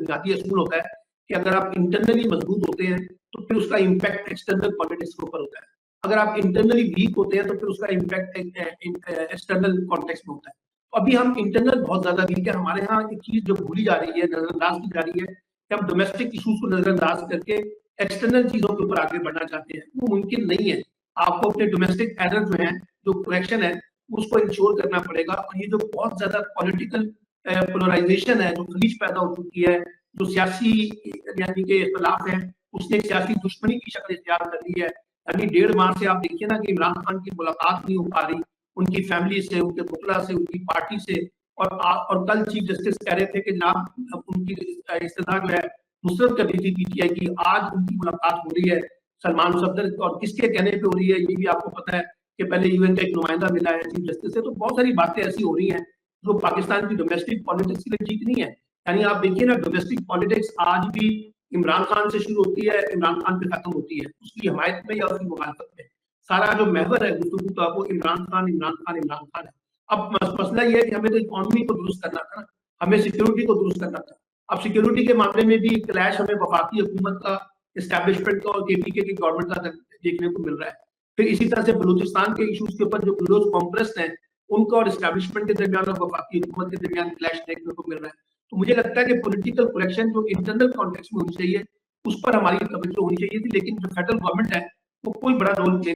बुनियादी असूल होता है कि अगर आप इंटरनली मजबूत होते हैं तो फिर उसका इम्पैक्ट एक्सटर्नल पॉलिटिक्स के ऊपर होता है, अगर आप इंटरनली वीक होते हैं तो फिर उसका इम्पैक्ट एक्सटर्नल कॉन्टेक्स्ट में होता है। तो अभी हम इंटरनल बहुत ज्यादा वीक है, हमारे यहाँ एक चीज जो भूली जा रही है, नजरअंदाज की जा रही है कि हम डोमेस्टिक इशूज को नजरअंदाज करके एक्सटर्नल चीजों के ऊपर आगे बढ़ना चाहते हैं, वो मुमकिन नहीं है। आपको अपने डोमेस्टिक एरर जो है, जो करेक्शन है, उसको इंश्योर करना पड़ेगा। और ये जो बहुत ज्यादा पॉलिटिकल पोलराइजेशन है, जो खलीज पैदा हो चुकी है, जो सियासी यानी कि इख्तलाफ है, उसने सियासी दुश्मनी की शक्ल इख्तियार कर ली है। यानी 1.5 माह से आप देखिए ना कि इमरान खान की मुलाकात नहीं हो पा रही उनकी फैमिली से, उनके पुतला से, उनकी पार्टी से। और कल चीफ जस्टिस कह रहे थे कि जनाब उनकी इस्तदा जो है मुस्तरद कर दी थी पीटीआई की, आज उनकी मुलाकात हो रही है सलमान सफदर, और किसके कहने पे हो रही है ये भी आपको पता है कि पहले यूएन का एक नुमाइंदा मिला है चीफ जस्टिस से। तो बहुत सारी बातें ऐसी हो रही हैं जो पाकिस्तान की डोमेस्टिक पॉलिटिक्स के लिए ठीक नहीं है। यानी आप देखिए ना, डोमेस्टिक पॉलिटिक्स आज भी इमरान खान से शुरू होती है, इमरान खान पे खत्म होती है, उसकी हमायत में या उसकी मुखालफत में। सारा जो महवर है गुफ्तगू का वो इमरान खान इमरान खान इमरान खान है। अब मसला ये है कि हमें तो इकोनॉमी को दुरुस्त करना था ना, हमें सिक्योरिटी को दुरुस्त करना था। अब सिक्योरिटी के मामले में भी क्लैश हमें वफाकी हुकूमत का, एस्टैब्लिशमेंट का और केपीके की गवर्नमेंट का देखने को मिल रहा है। फिर इसी तरह से बलूचिस्तान के इशूज के ऊपर जो क्लोज कॉम्प्रेस है, उनका और एस्टैब्लिशमेंट के दरमियान और वफाकी हुकूमत के दरमियान क्लैश देखने को मिल रहा है। तो मुझे लगता है कि पॉलिटिकल करेक्शन जो इंटरनल कॉन्टेक्स्ट में होनी चाहिए, उस पर हमारी तवज्जो होनी चाहिए थी, लेकिन जो फेडरल गवर्नमेंट है वो कोई बड़ा रोल प्ले